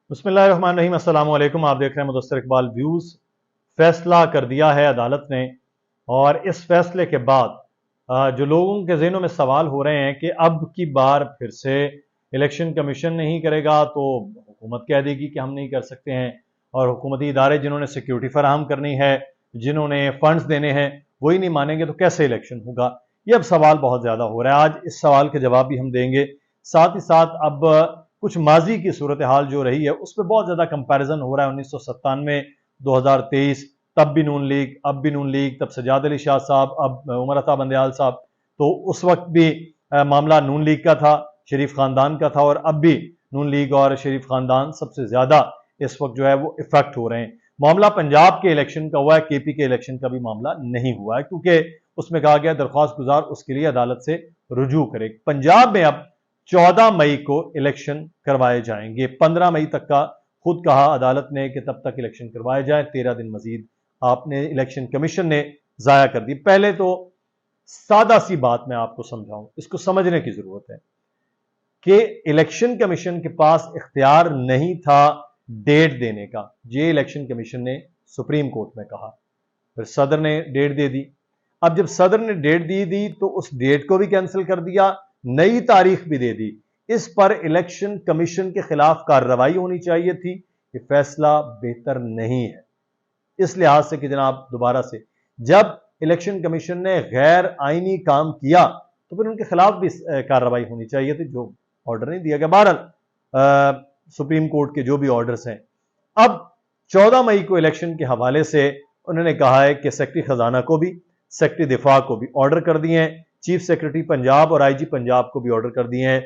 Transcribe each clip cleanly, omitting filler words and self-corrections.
بسم اللہ الرحمن الرحیم۔ السلام علیکم، آپ دیکھ رہے ہیں مدثر اقبال ویوز۔ فیصلہ کر دیا ہے عدالت نے، اور اس فیصلے کے بعد جو لوگوں کے ذہنوں میں سوال ہو رہے ہیں کہ اب کی بار پھر سے الیکشن کمیشن نہیں کرے گا تو حکومت کہہ دے گی کہ ہم نہیں کر سکتے ہیں، اور حکومتی ادارے جنہوں نے سیکیورٹی فراہم کرنی ہے، جنہوں نے فنڈز دینے ہیں، وہی نہیں مانیں گے تو کیسے الیکشن ہوگا؟ یہ اب سوال بہت زیادہ ہو رہا ہے۔ آج اس سوال کے جواب بھی ہم دیں گے، ساتھ ہی ساتھ اب کچھ ماضی کی صورتحال جو رہی ہے اس پہ بہت زیادہ کمپیریزن ہو رہا ہے۔ 1997، 2023، تب بھی نون لیگ، اب بھی نون لیگ، تب سجاد علی شاہ صاحب، اب عمر عطا بندیال صاحب، تو اس وقت بھی معاملہ نون لیگ کا تھا، شریف خاندان کا تھا، اور اب بھی نون لیگ اور شریف خاندان سب سے زیادہ اس وقت جو ہے وہ افیکٹ ہو رہے ہیں۔ معاملہ پنجاب کے الیکشن کا ہوا ہے، کے پی کے الیکشن کا بھی معاملہ نہیں ہوا ہے، کیونکہ اس میں کہا گیا درخواست گزار اس کے لیے عدالت سے رجوع کرے۔ پنجاب میں اب 14 مئی کو الیکشن کروائے جائیں گے، 15 مئی تک کا خود کہا عدالت نے کہ تب تک الیکشن کروائے جائیں، 13 دن مزید آپ نے الیکشن کمیشن نے ضائع کر دی۔ پہلے تو سادہ سی بات میں آپ کو سمجھاؤں، اس کو سمجھنے کی ضرورت ہے کہ الیکشن کمیشن کے پاس اختیار نہیں تھا ڈیٹ دینے کا۔ یہ الیکشن کمیشن نے سپریم کورٹ میں کہا، پھر صدر نے ڈیٹ دے دی۔ اب جب صدر نے ڈیٹ دی تو اس ڈیٹ کو بھی کینسل کر دیا، نئی تاریخ بھی دے دی۔ اس پر الیکشن کمیشن کے خلاف کارروائی ہونی چاہیے تھی۔ یہ فیصلہ بہتر نہیں ہے اس لحاظ سے کہ جناب دوبارہ سے جب الیکشن کمیشن نے غیر آئینی کام کیا تو پھر ان کے خلاف بھی کارروائی ہونی چاہیے تھی، جو آرڈر نہیں دیا گیا۔ بہرحال سپریم کورٹ کے جو بھی آرڈرز ہیں، اب 14 مئی کو الیکشن کے حوالے سے انہوں نے کہا ہے کہ سیکرٹری خزانہ کو بھی، سیکرٹری دفاع کو بھی آرڈر کر دیے ہیں، چیف سیکرٹری پنجاب اور آئی جی پنجاب کو بھی آرڈر کر دیے ہیں،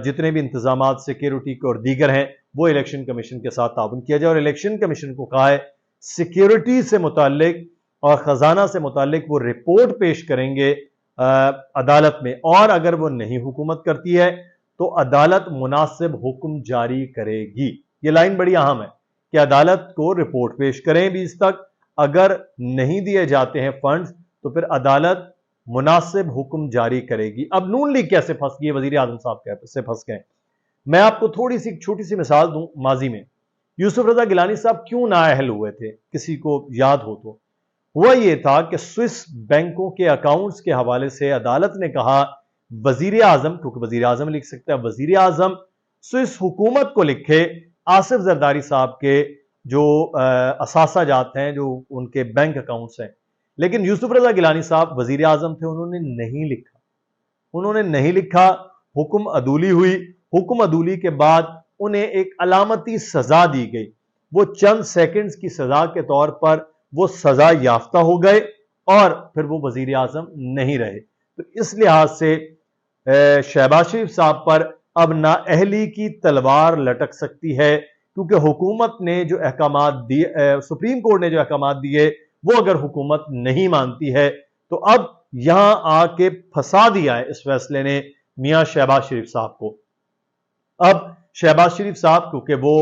جتنے بھی انتظامات سیکیورٹی کے اور دیگر ہیں وہ الیکشن کمیشن کے ساتھ تعاون کیا جائے، اور الیکشن کمیشن کو کہا ہے سیکیورٹی سے متعلق اور خزانہ سے متعلق وہ رپورٹ پیش کریں گے عدالت میں، اور اگر وہ نہیں حکومت کرتی ہے تو عدالت مناسب حکم جاری کرے گی۔ یہ لائن بڑی اہم ہے کہ عدالت کو رپورٹ پیش کریں 20 تک، اگر نہیں دیے جاتے ہیں فنڈز تو پھر عدالت مناسب حکم جاری کرے گی۔ اب نون لیگ کیسے پھنس گئی؟ وزیر اعظم صاحب سے پھنس گئے۔ میں آپ کو تھوڑی سی چھوٹی سی مثال دوں۔ ماضی میں یوسف رضا گیلانی صاحب کیوں نااہل ہوئے تھے، کسی کو یاد ہو تو ہوا یہ تھا کہ سوئس بینکوں کے اکاؤنٹس کے حوالے سے عدالت نے کہا وزیر اعظم، کیونکہ وزیر اعظم لکھ سکتا ہے، وزیر اعظم سوئس حکومت کو لکھے آصف زرداری صاحب کے جو اثاثہ جات ہیں، جو ان کے بینک اکاؤنٹس ہیں، لیکن یوسف رضا گیلانی صاحب وزیر اعظم تھے، انہوں نے نہیں لکھا۔ حکم عدولی ہوئی، حکم عدولی کے بعد انہیں ایک علامتی سزا دی گئی، وہ چند سیکنڈز کی سزا کے طور پر وہ سزا یافتہ ہو گئے، اور پھر وہ وزیر اعظم نہیں رہے۔ تو اس لحاظ سے شہباز شریف صاحب پر اب نااہلی کی تلوار لٹک سکتی ہے، کیونکہ حکومت نے جو احکامات دیے، سپریم کورٹ نے جو احکامات دیے، وہ اگر حکومت نہیں مانتی ہے تو اب یہاں آ کے پھنسا دیا ہے اس فیصلے نے میاں شہباز شریف صاحب کو۔ اب شہباز شریف صاحب کیونکہ وہ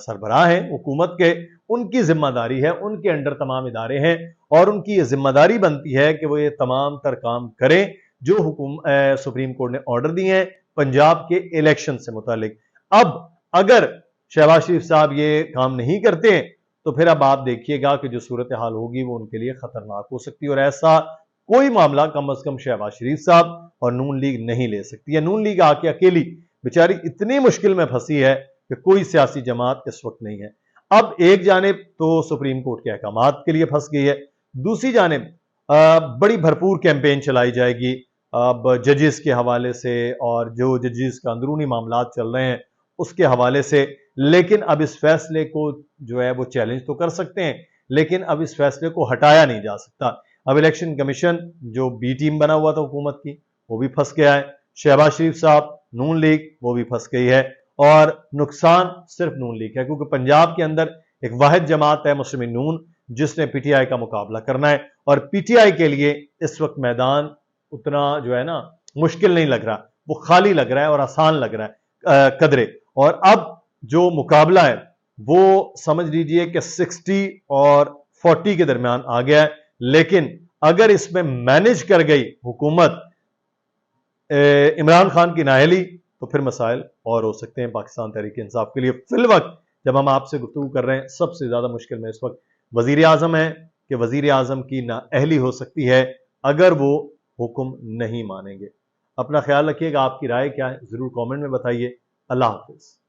سربراہ ہیں حکومت کے، ان کی ذمہ داری ہے، ان کے انڈر تمام ادارے ہیں، اور ان کی یہ ذمہ داری بنتی ہے کہ وہ یہ تمام تر کام کریں جو سپریم کورٹ نے آرڈر دیے ہیں پنجاب کے الیکشن سے متعلق۔ اب اگر شہباز شریف صاحب یہ کام نہیں کرتے ہیں تو پھر اب آپ دیکھیے گا کہ جو صورتحال ہوگی وہ ان کے لیے خطرناک ہو سکتی ہے، اور ایسا کوئی معاملہ کم از کم شہباز شریف صاحب اور نون لیگ نہیں لے سکتی ہے۔ نون لیگ آ کے اکیلی بیچاری اتنی مشکل میں پھنسی ہے کہ کوئی سیاسی جماعت اس وقت نہیں ہے۔ اب ایک جانب تو سپریم کورٹ کے احکامات کے لیے پھنس گئی ہے، دوسری جانب بڑی بھرپور کیمپین چلائی جائے گی اب ججز کے حوالے سے، اور جو ججز کا اندرونی معاملات چل رہے ہیں اس کے حوالے سے، لیکن اب اس فیصلے کو جو ہے وہ چیلنج تو کر سکتے ہیں، لیکن اب اس فیصلے کو ہٹایا نہیں جا سکتا۔ اب الیکشن کمیشن جو بی ٹیم بنا ہوا تھا حکومت کی، وہ بھی پھنس گیا ہے، شہباز شریف صاحب، نون لیگ وہ بھی پھنس گئی ہے، اور نقصان صرف نون لیگ ہے، کیونکہ پنجاب کے اندر ایک واحد جماعت ہے مسلم نون، جس نے پی ٹی آئی کا مقابلہ کرنا ہے، اور پی ٹی آئی کے لیے اس وقت میدان اتنا جو ہے نا مشکل نہیں لگ رہا، وہ خالی لگ رہا ہے اور آسان لگ رہا ہے قدرے۔ اور اب جو مقابلہ ہے وہ سمجھ لیجئے کہ 60 اور 40 کے درمیان آ گیا ہے، لیکن اگر اس میں مینج کر گئی حکومت عمران خان کی نااہلی تو پھر مسائل اور ہو سکتے ہیں پاکستان تحریک انصاف کے لیے۔ فی الوقت جب ہم آپ سے گفتگو کر رہے ہیں سب سے زیادہ مشکل میں اس وقت وزیر اعظم ہے کہ وزیر اعظم کی نااہلی ہو سکتی ہے اگر وہ حکم نہیں مانیں گے۔ اپنا خیال رکھیے گا، آپ کی رائے کیا ہے ضرور کامنٹ میں بتائیے۔ اللہ حافظ۔